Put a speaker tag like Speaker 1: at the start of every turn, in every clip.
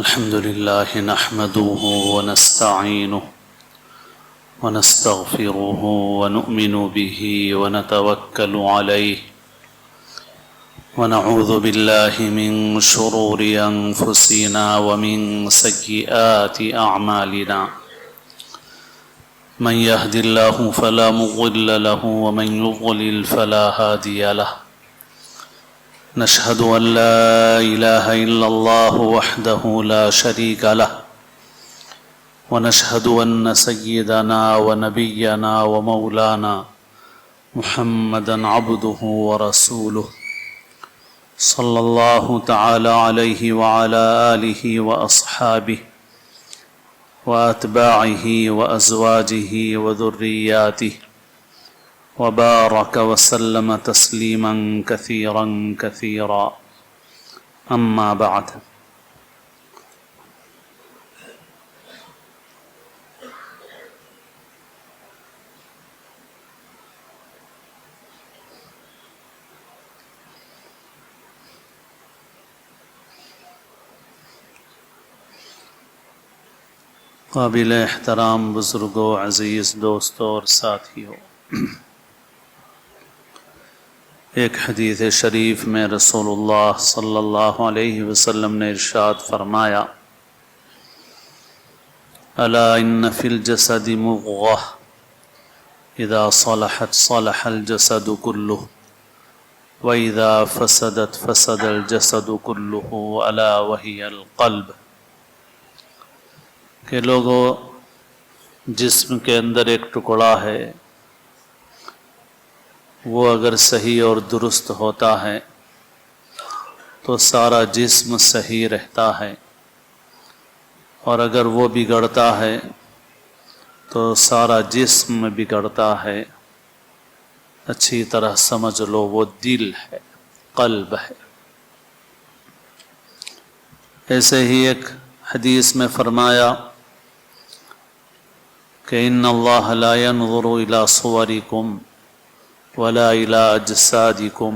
Speaker 1: الحمد لله نحمده ونستعينه ونستغفره ونؤمن به ونتوكل عليه ونعوذ بالله من شرور أنفسنا ومن سيئات أعمالنا من يهد الله فلا مضل له ومن يضلل فلا هادي له نشهد أن لا إله إلا الله وحده لا شريك له ونشهد أن سيدنا ونبينا ومولانا محمدا عبده ورسوله صلى الله تعالى عليه وعلى آله وأصحابه وأتباعه وأزواجه وذرياته وبارك وسلم تسليما كثيرا كثيرا أما بعد قابل احترام بزرگوں، عزیز دوستوں اور ساتھیوں، ایک حدیث شریف میں رسول اللہ صلی اللہ علیہ وسلم نے ارشاد فرمایا: الا ان فی الجسد مضغہ اذا صلحت صلح الجسد کلہ واذا فسدت فسد الجسد کلہ الا وہی القلب۔ کہ لوگوں، جسم کے اندر ایک ٹکڑا ہے، وہ اگر صحیح اور درست ہوتا ہے تو سارا جسم صحیح رہتا ہے، اور اگر وہ بگڑتا ہے تو سارا جسم بگڑتا ہے۔ اچھی طرح سمجھ لو، وہ دل ہے، قلب ہے۔ ایسے ہی ایک حدیث میں فرمایا کہ ان اللہ لا ينظر الى صورکم ولا الى اجسادکم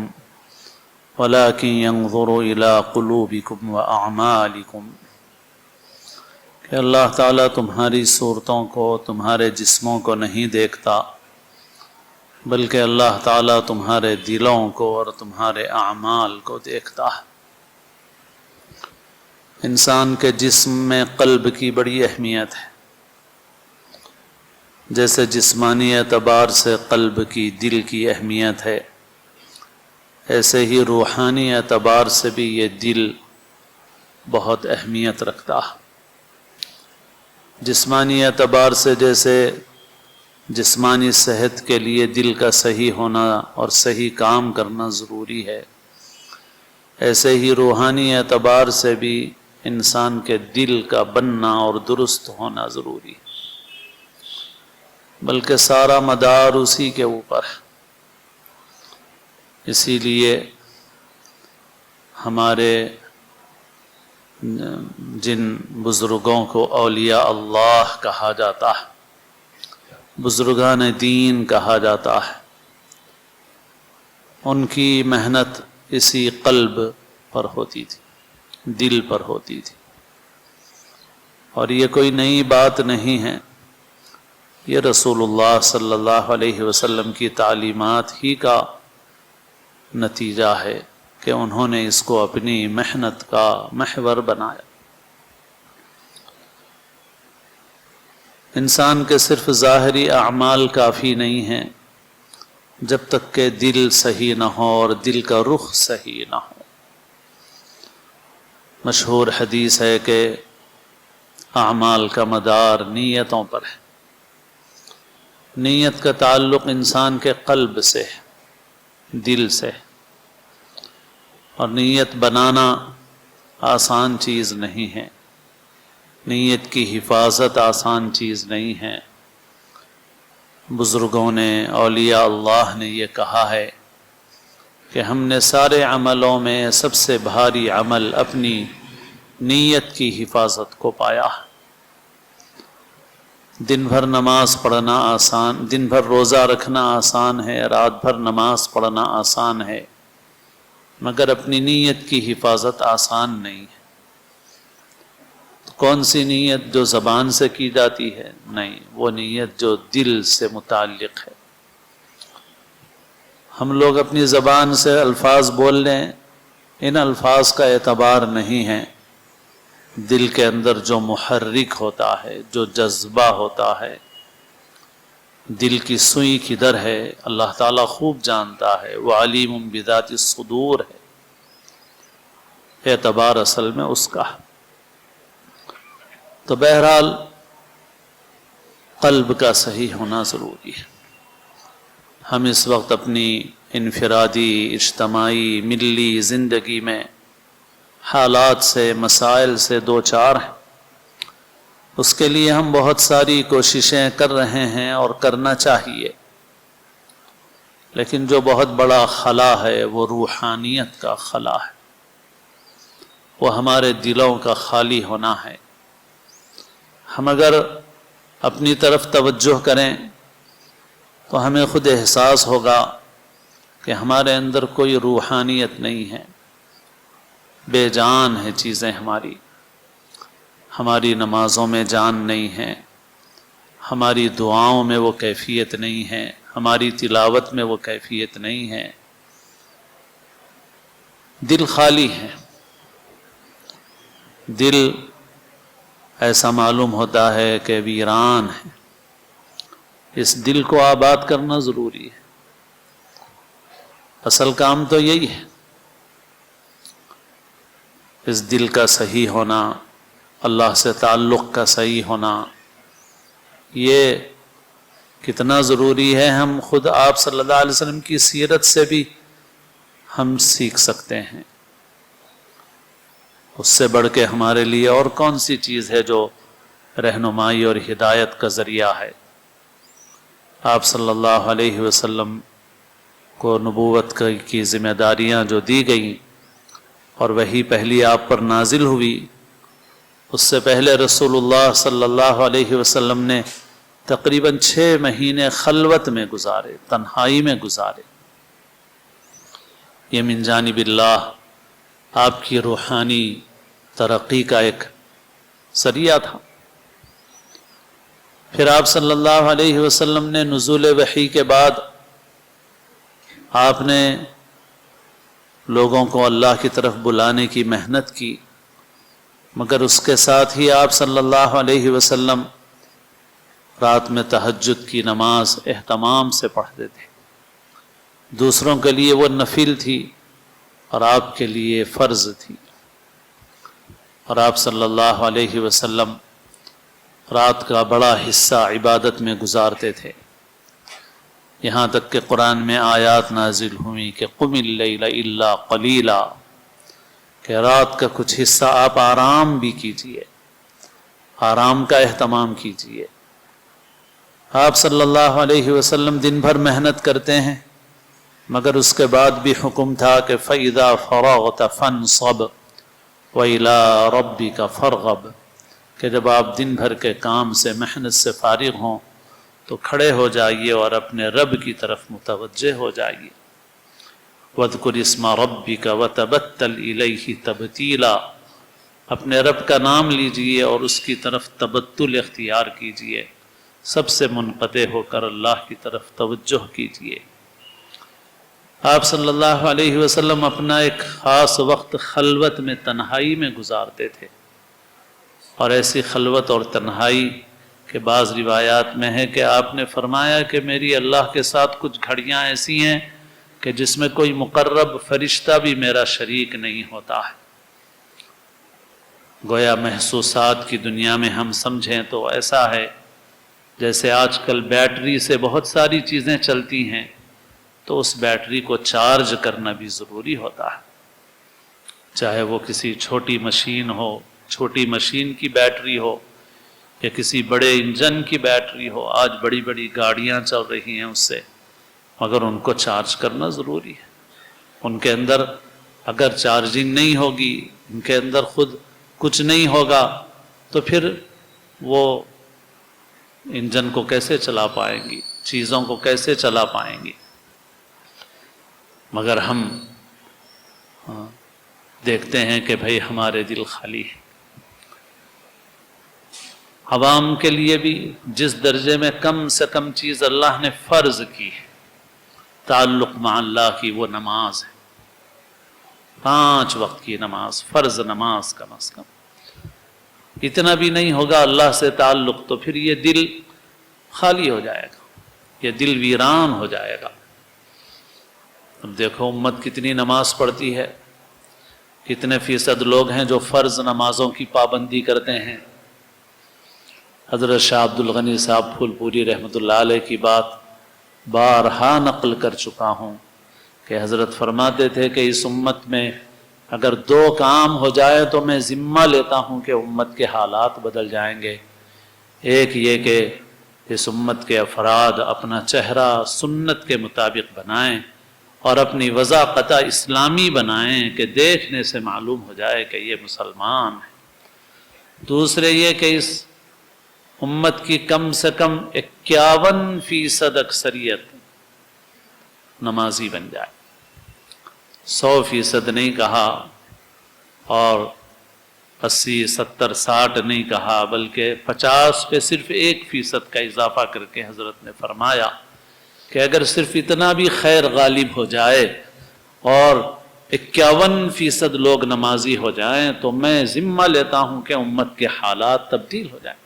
Speaker 1: ولكن ينظر الى قلوبکم واعمالکم۔ کہ اللہ تعالیٰ تمہاری صورتوں کو، تمہارے جسموں کو نہیں دیکھتا، بلکہ اللہ تعالیٰ تمہارے دلوں کو اور تمہارے اعمال کو دیکھتا ہے۔ انسان کے جسم میں قلب کی بڑی اہمیت ہے۔ جیسے جسمانی اعتبار سے قلب کی، دل کی اہمیت ہے، ایسے ہی روحانی اعتبار سے بھی یہ دل بہت اہمیت رکھتا ہے۔ جسمانی اعتبار سے جیسے جسمانی صحت کے لیے دل کا صحیح ہونا اور صحیح کام کرنا ضروری ہے، ایسے ہی روحانی اعتبار سے بھی انسان کے دل کا بننا اور درست ہونا ضروری ہے، بلکہ سارا مدار اسی کے اوپر ہے۔ اسی لیے ہمارے جن بزرگوں کو اولیاء اللہ کہا جاتا ہے، بزرگان دین کہا جاتا ہے، ان کی محنت اسی قلب پر ہوتی تھی، دل پر ہوتی تھی۔ اور یہ کوئی نئی بات نہیں ہے، یہ رسول اللہ صلی اللہ علیہ وسلم کی تعلیمات ہی کا نتیجہ ہے کہ انہوں نے اس کو اپنی محنت کا محور بنایا۔ انسان کے صرف ظاہری اعمال کافی نہیں ہیں جب تک کہ دل صحیح نہ ہو اور دل کا رخ صحیح نہ ہو۔ مشہور حدیث ہے کہ اعمال کا مدار نیتوں پر ہے۔ نیت کا تعلق انسان کے قلب سے، دل سے، اور نیت بنانا آسان چیز نہیں ہے، نیت کی حفاظت آسان چیز نہیں ہے۔ بزرگوں نے، اولیاء اللہ نے یہ کہا ہے کہ ہم نے سارے عملوں میں سب سے بھاری عمل اپنی نیت کی حفاظت کو پایا۔ دن بھر نماز پڑھنا آسان، دن بھر روزہ رکھنا آسان ہے، رات بھر نماز پڑھنا آسان ہے، مگر اپنی نیت کی حفاظت آسان نہیں ہے۔ کون سی نیت جو زبان سے کی جاتی ہے؟ نہیں، وہ نیت جو دل سے متعلق ہے۔ ہم لوگ اپنی زبان سے الفاظ بول لیں، ان الفاظ کا اعتبار نہیں ہے، دل کے اندر جو محرک ہوتا ہے، جو جذبہ ہوتا ہے، دل کی سوئی کدھر ہے، اللہ تعالیٰ خوب جانتا ہے، وہ علیم بذات الصدور ہے، اعتبار اصل میں اس کا ہے۔ تو بہرحال قلب کا صحیح ہونا ضروری ہے۔ ہم اس وقت اپنی انفرادی، اجتماعی، ملی زندگی میں حالات سے، مسائل سے دو چار ہیں، اس کے لیے ہم بہت ساری کوششیں کر رہے ہیں اور کرنا چاہیے، لیکن جو بہت بڑا خلا ہے وہ روحانیت کا خلا ہے، وہ ہمارے دلوں کا خالی ہونا ہے۔ ہم اگر اپنی طرف توجہ کریں تو ہمیں خود احساس ہوگا کہ ہمارے اندر کوئی روحانیت نہیں ہے، بے جان ہے چیزیں ہماری نمازوں میں جان نہیں ہے، ہماری دعاؤں میں وہ کیفیت نہیں ہے، ہماری تلاوت میں وہ کیفیت نہیں ہے، دل خالی ہے۔ دل ایسا معلوم ہوتا ہے کہ ویران ہے، اس دل کو آباد کرنا ضروری ہے۔ اصل کام تو یہی ہے، اس دل کا صحیح ہونا، اللہ سے تعلق کا صحیح ہونا، یہ کتنا ضروری ہے ہم خود آپ صلی اللہ علیہ وسلم کی سیرت سے بھی ہم سیکھ سکتے ہیں۔ اس سے بڑھ کے ہمارے لیے اور کون سی چیز ہے جو رہنمائی اور ہدایت کا ذریعہ ہے؟ آپ صلی اللہ علیہ وسلم کو نبوت کی ذمہ داریاں جو دی گئیں اور وہی پہلی آپ پر نازل ہوئی، اس سے پہلے رسول اللہ صلی اللہ علیہ وسلم نے تقریباً 6 مہینے خلوت میں گزارے، تنہائی میں گزارے۔ یہ من جانب اللہ آپ کی روحانی ترقی کا ایک ذریعہ تھا۔ پھر آپ صلی اللہ علیہ وسلم نے نزول وحی کے بعد آپ نے لوگوں کو اللہ کی طرف بلانے کی محنت کی، مگر اس کے ساتھ ہی آپ صلی اللہ علیہ وسلم رات میں تہجد کی نماز اہتمام سے پڑھتے تھے۔ دوسروں کے لیے وہ نفل تھی اور آپ کے لیے فرض تھی، اور آپ صلی اللہ علیہ وسلم رات کا بڑا حصہ عبادت میں گزارتے تھے، یہاں تک کہ قرآن میں آیات نازل ہوئیں کہ قم اللیل الا قلیلا، کہ رات کا کچھ حصہ آپ آرام بھی کیجئے، آرام کا اہتمام کیجئے۔ آپ صلی اللہ علیہ وسلم دن بھر محنت کرتے ہیں، مگر اس کے بعد بھی حکم تھا کہ فَإِذَا فَرَغْتَ فَانْصَبْ وَإِلَىٰ رَبِّكَ فَارْغَب، کہ جب آپ دن بھر کے کام سے، محنت سے فارغ ہوں تو کھڑے ہو جائیے اور اپنے رب کی طرف متوجہ ہو جائیے۔ وَاذْكُرِ اسْمَ رَبِّكَ وَتَبَتَّلْ إِلَيْهِ تَبْتِيلًا، اپنے رب کا نام لیجئے اور اس کی طرف تبتل اختیار کیجئے، سب سے منقطع ہو کر اللہ کی طرف توجہ کیجئے۔ آپ صلی اللہ علیہ وسلم اپنا ایک خاص وقت خلوت میں، تنہائی میں گزارتے تھے، اور ایسی خلوت اور تنہائی کہ بعض روایات میں ہے کہ آپ نے فرمایا کہ میری اللہ کے ساتھ کچھ گھڑیاں ایسی ہیں کہ جس میں کوئی مقرب فرشتہ بھی میرا شریک نہیں ہوتا ہے۔ گویا محسوسات کی دنیا میں ہم سمجھیں تو ایسا ہے جیسے آج کل بیٹری سے بہت ساری چیزیں چلتی ہیں، تو اس بیٹری کو چارج کرنا بھی ضروری ہوتا ہے، چاہے وہ کسی چھوٹی مشین ہو، چھوٹی مشین کی بیٹری ہو، یا کسی بڑے انجن کی بیٹری ہو۔ آج بڑی بڑی گاڑیاں چل رہی ہیں اس سے، مگر ان کو چارج کرنا ضروری ہے۔ ان کے اندر اگر چارجنگ نہیں ہوگی، ان کے اندر خود کچھ نہیں ہوگا، تو پھر وہ انجن کو کیسے چلا پائیں گی، چیزوں کو کیسے چلا پائیں گی؟ مگر ہم دیکھتے ہیں کہ بھئی ہمارے دل خالی ہیں۔ عوام کے لیے بھی جس درجے میں کم سے کم چیز اللہ نے فرض کی ہے تعلق مع اللہ کی، وہ نماز ہے، 5 وقت کی نماز، فرض نماز کم از کم۔ اتنا بھی نہیں ہوگا اللہ سے تعلق تو پھر یہ دل خالی ہو جائے گا، یہ دل ویران ہو جائے گا۔ اب دیکھو امت کتنی نماز پڑھتی ہے، کتنے فیصد لوگ ہیں جو فرض نمازوں کی پابندی کرتے ہیں۔ حضرت شاہ عبد الغنی صاحب پھول پوری رحمۃ اللہ علیہ کی بات بارہا نقل کر چکا ہوں کہ حضرت فرماتے تھے کہ اس امت میں اگر 2 کام ہو جائے تو میں ذمہ لیتا ہوں کہ امت کے حالات بدل جائیں گے۔ ایک یہ کہ اس امت کے افراد اپنا چہرہ سنت کے مطابق بنائیں اور اپنی وضاقتہ اسلامی بنائیں کہ دیکھنے سے معلوم ہو جائے کہ یہ مسلمان ہے۔ دوسرے یہ کہ اس امت کی کم سے کم 51% اکثریت نمازی بن جائے، 100% نہیں کہا اور 80 70 60 نہیں کہا، بلکہ 50 پہ صرف 1% کا اضافہ کر کے حضرت نے فرمایا کہ اگر صرف اتنا بھی خیر غالب ہو جائے اور 51% لوگ نمازی ہو جائیں تو میں ذمہ لیتا ہوں کہ امت کے حالات تبدیل ہو جائیں۔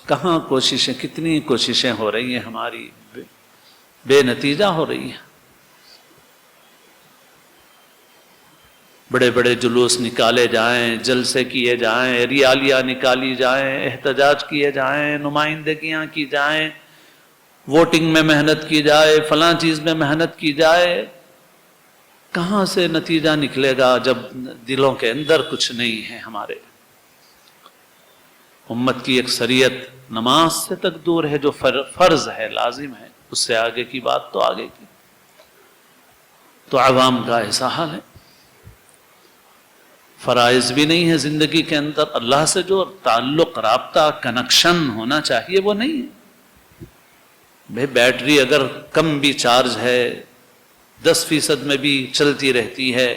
Speaker 1: کہاں کوششیں، کتنی کوششیں ہو رہی ہیں ہماری، بے نتیجہ ہو رہی ہیں۔ بڑے بڑے جلوس نکالے جائیں، جلسے کیے جائیں، ریالیاں نکالی جائیں، احتجاج کیے جائیں، نمائندگیاں کی جائیں، ووٹنگ میں محنت کی جائے، فلاں چیز میں محنت کی جائے، کہاں سے نتیجہ نکلے گا جب دلوں کے اندر کچھ نہیں ہے ہمارے۔ امت کی اکثریت نماز سے تک دور ہے، جو فرض ہے، لازم ہے، اس سے آگے کی بات تو آگے کی۔ تو عوام کا ایسا حال ہے، فرائض بھی نہیں ہے زندگی کے اندر، اللہ سے جو تعلق، رابطہ، کنیکشن ہونا چاہیے وہ نہیں ہے۔ بھئی بیٹری اگر کم بھی چارج ہے، 10% میں بھی چلتی رہتی ہے،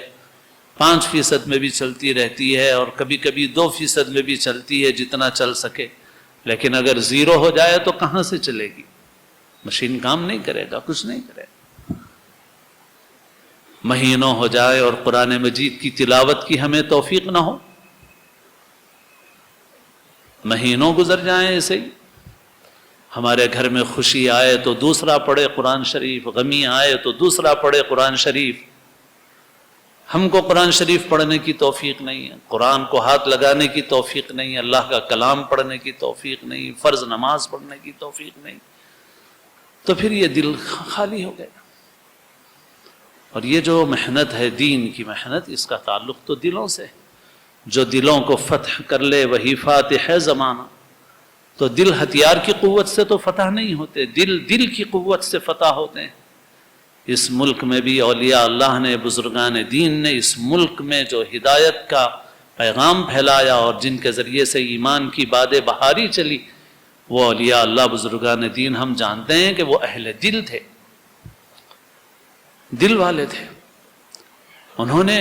Speaker 1: 5% میں بھی چلتی رہتی ہے، اور کبھی کبھی 2% میں بھی چلتی ہے، جتنا چل سکے، لیکن اگر 0 ہو جائے تو کہاں سے چلے گی؟ مشین کام نہیں کرے گا، کچھ نہیں کرے گا۔ مہینوں ہو جائے اور قرآن مجید کی تلاوت کی ہمیں توفیق نہ ہو، مہینوں گزر جائیں ایسے ہی۔ ہمارے گھر میں خوشی آئے تو دوسرا پڑھے قرآن شریف، غمی آئے تو دوسرا پڑھے قرآن شریف۔ ہم کو قرآن شریف پڑھنے کی توفیق نہیں ہے، قرآن کو ہاتھ لگانے کی توفیق نہیں ہے، اللہ کا کلام پڑھنے کی توفیق نہیں، فرض نماز پڑھنے کی توفیق نہیں، تو پھر یہ دل خالی ہو گیا۔ اور یہ جو محنت ہے دین کی محنت، اس کا تعلق تو دلوں سے ہے۔ جو دلوں کو فتح کر لے وہی فاتح ہے زمانہ۔ تو دل ہتھیار کی قوت سے تو فتح نہیں ہوتے، دل کی قوت سے فتح ہوتے ہیں۔ اس ملک میں بھی اولیاء اللہ نے، بزرگان دین نے اس ملک میں جو ہدایت کا پیغام پھیلایا اور جن کے ذریعے سے ایمان کی باد بہاری چلی، وہ اولیاء اللہ، بزرگان دین، ہم جانتے ہیں کہ وہ اہل دل تھے، دل والے تھے۔ انہوں نے،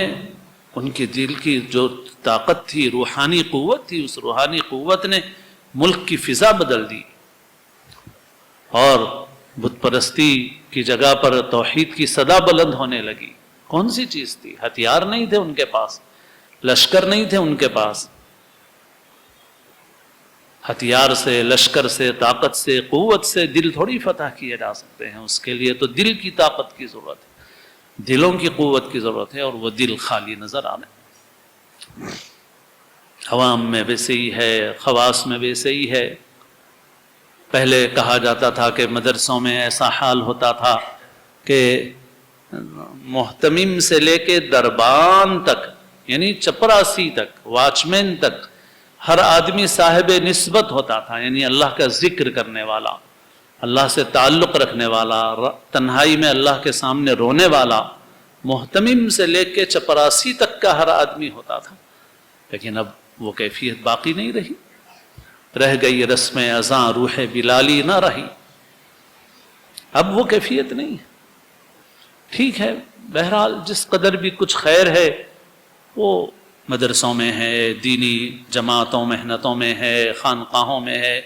Speaker 1: ان کی دل کی جو طاقت تھی، روحانی قوت تھی، اس روحانی قوت نے ملک کی فضا بدل دی، اور بت پرستی کی جگہ پر توحید کی صدا بلند ہونے لگی۔ کون سی چیز تھی؟ ہتھیار نہیں تھے ان کے پاس، لشکر نہیں تھے ان کے پاس۔ ہتھیار سے، لشکر سے، طاقت سے، قوت سے دل تھوڑی فتح کیے جا سکتے ہیں۔ اس کے لیے تو دل کی طاقت کی ضرورت ہے، دلوں کی قوت کی ضرورت ہے، اور وہ دل خالی نظر آ رہے ہیں۔ عوام میں ویسے ہی ہے، خواص میں ویسے ہی ہے۔ پہلے کہا جاتا تھا کہ مدرسوں میں ایسا حال ہوتا تھا کہ محتمم سے لے کے دربان تک، یعنی چپراسی تک، واچمین تک، ہر آدمی صاحب نسبت ہوتا تھا، یعنی اللہ کا ذکر کرنے والا، اللہ سے تعلق رکھنے والا، تنہائی میں اللہ کے سامنے رونے والا، محتمم سے لے کے چپراسی تک کا ہر آدمی ہوتا تھا۔ لیکن اب وہ کیفیت باقی نہیں رہی، رہ گئی رسم اذاں، روح بلالی نہ رہی، اب وہ کیفیت نہیں ہے۔ ٹھیک ہے، بہرحال جس قدر بھی کچھ خیر ہے وہ مدرسوں میں ہے، دینی جماعتوں محنتوں میں ہے، خانقاہوں میں ہے،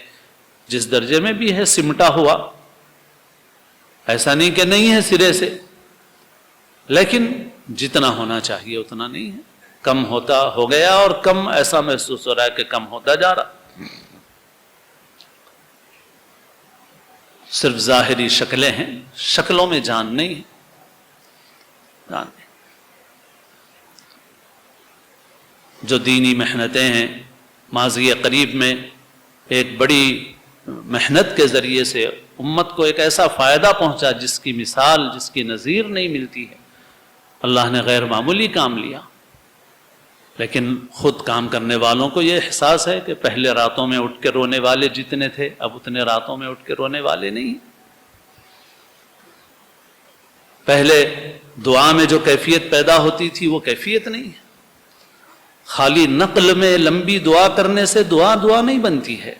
Speaker 1: جس درجے میں بھی ہے سمٹا ہوا، ایسا نہیں کہ نہیں ہے سرے سے، لیکن جتنا ہونا چاہیے اتنا نہیں ہے، کم ہوتا ہو گیا، اور کم ایسا محسوس ہو رہا ہے کہ کم ہوتا جا رہا۔ صرف ظاہری شکلیں ہیں، شکلوں میں جان نہیں ہے، جان نہیں۔ جو دینی محنتیں ہیں، ماضی قریب میں ایک بڑی محنت کے ذریعے سے امت کو ایک ایسا فائدہ پہنچا جس کی مثال، جس کی نظیر نہیں ملتی ہے، اللہ نے غیر معمولی کام لیا، لیکن خود کام کرنے والوں کو یہ احساس ہے کہ پہلے راتوں میں اٹھ کے رونے والے جتنے تھے، اب اتنے راتوں میں اٹھ کے رونے والے نہیں ہیں۔ پہلے دعا میں جو کیفیت پیدا ہوتی تھی وہ کیفیت نہیں ہے۔ خالی نقل میں لمبی دعا کرنے سے دعا نہیں بنتی ہے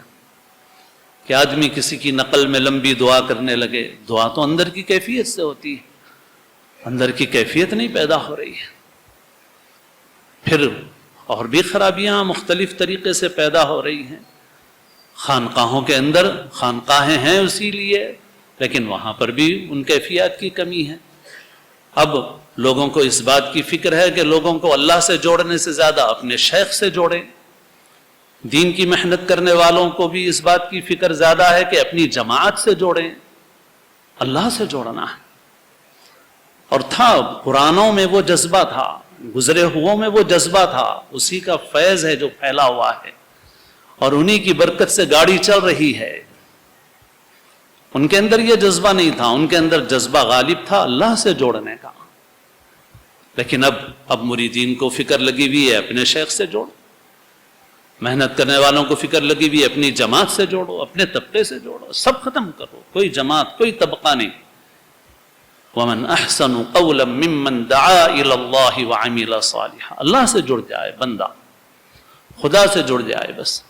Speaker 1: کہ آدمی کسی کی نقل میں لمبی دعا کرنے لگے، دعا تو اندر کی کیفیت سے ہوتی ہے، اندر کی کیفیت نہیں پیدا ہو رہی ہے۔ پھر اور بھی خرابیاں مختلف طریقے سے پیدا ہو رہی ہیں۔ خانقاہوں کے اندر خانقاہیں ہیں اسی لیے، لیکن وہاں پر بھی ان کیفیات کی کمی ہے۔ اب لوگوں کو اس بات کی فکر ہے کہ لوگوں کو اللہ سے جوڑنے سے زیادہ اپنے شیخ سے جوڑیں۔ دین کی محنت کرنے والوں کو بھی اس بات کی فکر زیادہ ہے کہ اپنی جماعت سے جوڑیں، اللہ سے جوڑنا ہے۔ اور تھا قرآنوں میں وہ جذبہ تھا، گزرے ہوئوں میں وہ جذبہ تھا، اسی کا فیض ہے جو پھیلا ہوا ہے، اور انہی کی برکت سے گاڑی چل رہی ہے۔ ان کے اندر یہ جذبہ نہیں تھا، ان کے اندر جذبہ غالب تھا اللہ سے جوڑنے کا۔ لیکن اب مریدین کو فکر لگی ہوئی ہے اپنے شیخ سے جوڑو، محنت کرنے والوں کو فکر لگی ہوئی ہے اپنی جماعت سے جوڑو، اپنے طبقے سے جوڑو، سب ختم کرو، کوئی جماعت کوئی طبقہ نہیں۔ وَمَنْ أَحْسَنُ قَوْلًا مِّمَّنْ دَعَا إِلَى اللَّهِ وَعَمِلَ صَالِحًا، اللہ سے جڑ جائے بندہ، خدا سے جڑ جائے بس۔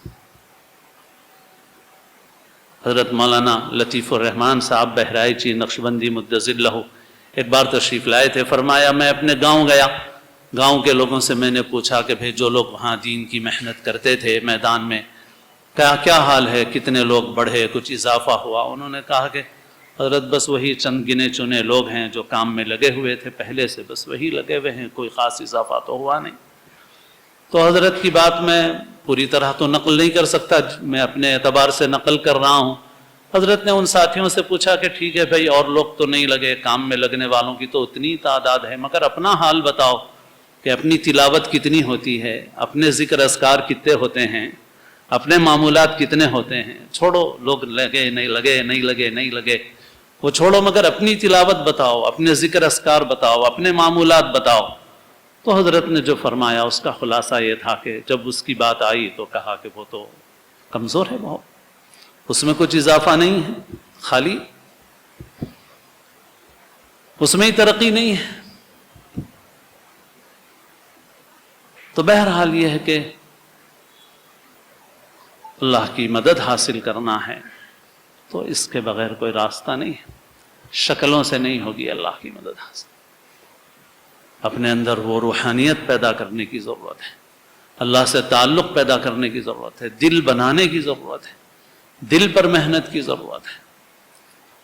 Speaker 1: حضرت مولانا لطیف الرحمان صاحب بہرائچی نقشبندی مدظ لہ ایک بار تشریف لائے تھے، فرمایا میں اپنے گاؤں گیا، گاؤں کے لوگوں سے میں نے پوچھا کہ بھئی جو لوگ وہاں دین کی محنت کرتے تھے میدان میں کیا حال ہے، کتنے لوگ بڑھے، کچھ اضافہ ہوا؟ انہوں نے کہا کہ حضرت بس وہی چند گنے چنے لوگ ہیں جو کام میں لگے ہوئے تھے پہلے سے، بس وہی لگے ہوئے ہیں، کوئی خاص اضافہ تو ہوا نہیں۔ تو حضرت کی بات میں پوری طرح تو نقل نہیں کر سکتا، میں اپنے اعتبار سے نقل کر رہا ہوں۔ حضرت نے ان ساتھیوں سے پوچھا کہ ٹھیک ہے بھائی، اور لوگ تو نہیں لگے، کام میں لگنے والوں کی تو اتنی تعداد ہے، مگر اپنا حال بتاؤ کہ اپنی تلاوت کتنی ہوتی ہے، اپنے ذکر اذکار کتنے ہوتے ہیں، اپنے معمولات کتنے ہوتے ہیں۔ چھوڑو لوگ لگے نہیں لگے نہیں لگے نہیں لگے، وہ چھوڑو، مگر اپنی تلاوت بتاؤ، اپنے ذکر اذکار بتاؤ، اپنے معمولات بتاؤ۔ تو حضرت نے جو فرمایا اس کا خلاصہ یہ تھا کہ جب اس کی بات آئی تو کہا کہ وہ تو کمزور ہے بہت، اس میں کچھ اضافہ نہیں ہے، خالی اس میں ہی ترقی نہیں ہے۔ تو بہرحال یہ ہے کہ اللہ کی مدد حاصل کرنا ہے تو اس کے بغیر کوئی راستہ نہیں ہے، شکلوں سے نہیں ہوگی اللہ کی مدد حاصل۔ اپنے اندر وہ روحانیت پیدا کرنے کی ضرورت ہے، اللہ سے تعلق پیدا کرنے کی ضرورت ہے، دل بنانے کی ضرورت ہے، دل پر محنت کی ضرورت ہے۔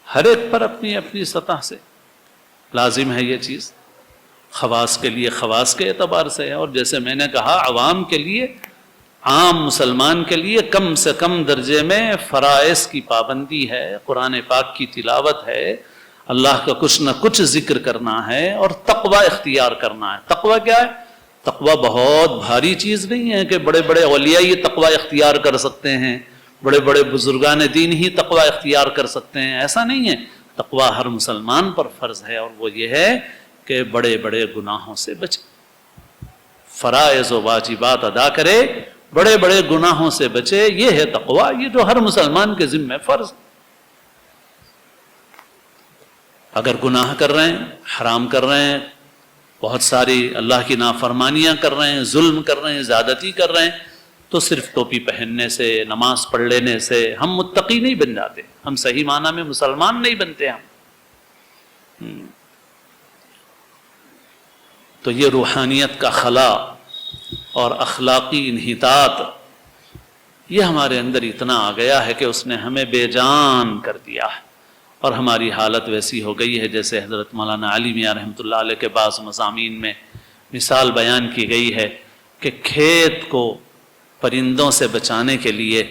Speaker 1: ہر ایک پر اپنی اپنی سطح سے لازم ہے یہ چیز، خواص کے لیے خواص کے اعتبار سے ہے، اور جیسے میں نے کہا عوام کے لیے، عام مسلمان کے لیے کم سے کم درجے میں فرائض کی پابندی ہے، قرآن پاک کی تلاوت ہے، اللہ کا کچھ نہ کچھ ذکر کرنا ہے، اور تقوی اختیار کرنا ہے۔ تقوی کیا ہے؟ تقوی بہت بھاری چیز نہیں ہے کہ بڑے بڑے اولیاء یہ تقوی اختیار کر سکتے ہیں، بڑے بڑے بزرگان دین ہی تقوی اختیار کر سکتے ہیں، ایسا نہیں ہے۔ تقوی ہر مسلمان پر فرض ہے، اور وہ یہ ہے کہ بڑے بڑے گناہوں سے بچے، فرائض و واجبات ادا کرے، بڑے بڑے گناہوں سے بچے، یہ ہے تقوی، یہ جو ہر مسلمان کے ذمہ فرض۔ اگر گناہ کر رہے ہیں، حرام کر رہے ہیں، بہت ساری اللہ کی نافرمانیاں کر رہے ہیں، ظلم کر رہے ہیں، زیادتی کر رہے ہیں، تو صرف ٹوپی پہننے سے، نماز پڑھ لینے سے ہم متقی نہیں بن جاتے، ہم صحیح معنی میں مسلمان نہیں بنتے ہم۔ تو یہ روحانیت کا خلا اور اخلاقی انحطاط یہ ہمارے اندر اتنا آ گیا ہے کہ اس نے ہمیں بے جان کر دیا ہے، اور ہماری حالت ویسی ہو گئی ہے جیسے حضرت مولانا علی میاں رحمۃ اللہ علیہ کے بعض مضامین میں مثال بیان کی گئی ہے کہ کھیت کو پرندوں سے بچانے کے لیے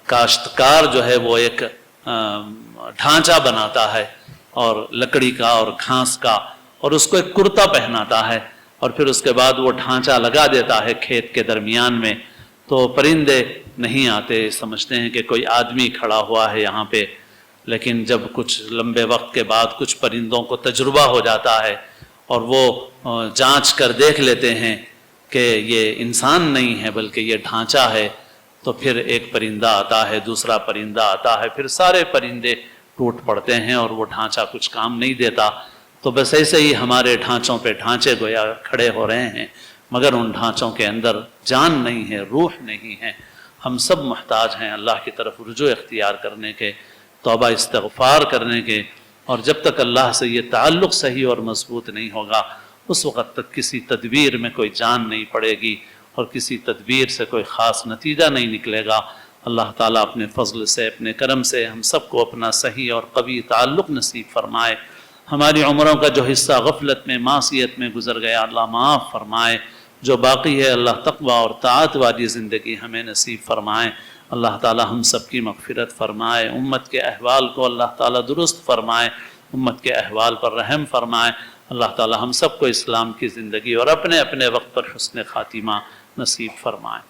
Speaker 1: کاشتکار جو ہے وہ ایک ڈھانچہ بناتا ہے، اور لکڑی کا اور گھاس کا، اور اس کو ایک کرتا پہناتا ہے، اور پھر اس کے بعد وہ ڈھانچہ لگا دیتا ہے کھیت کے درمیان میں، تو پرندے نہیں آتے، سمجھتے ہیں کہ کوئی آدمی کھڑا ہوا ہے یہاں پہ۔ لیکن جب کچھ لمبے وقت کے بعد کچھ پرندوں کو تجربہ ہو جاتا ہے اور وہ جانچ کر دیکھ لیتے ہیں کہ یہ انسان نہیں ہے بلکہ یہ ڈھانچہ ہے، تو پھر ایک پرندہ آتا ہے، دوسرا پرندہ آتا ہے، پھر سارے پرندے ٹوٹ پڑتے ہیں اور وہ ڈھانچہ کچھ کام نہیں دیتا۔ تو بس ایسے ہی ہمارے ڈھانچوں پہ ڈھانچے گویا کھڑے ہو رہے ہیں، مگر ان ڈھانچوں کے اندر جان نہیں ہے، روح نہیں ہے۔ ہم سب محتاج ہیں اللہ کی طرف رجوع اختیار کرنے کے، توبہ استغفار کرنے کے، اور جب تک اللہ سے یہ تعلق صحیح اور مضبوط نہیں ہوگا اس وقت تک کسی تدبیر میں کوئی جان نہیں پڑے گی اور کسی تدبیر سے کوئی خاص نتیجہ نہیں نکلے گا۔ اللہ تعالیٰ اپنے فضل سے، اپنے کرم سے ہم سب کو اپنا صحیح اور قوی تعلق نصیب فرمائے۔ ہماری عمروں کا جو حصہ غفلت میں، معصیت میں گزر گیا اللہ معاف فرمائے، جو باقی ہے اللہ تقوی اور طاعت والی زندگی ہمیں نصیب فرمائے۔ اللہ تعالی ہم سب کی مغفرت فرمائے، امت کے احوال کو اللہ تعالی درست فرمائے، امت کے احوال پر رحم فرمائے۔ اللہ تعالی ہم سب کو اسلام کی زندگی اور اپنے اپنے وقت پر حسن خاتمہ نصیب فرمائے۔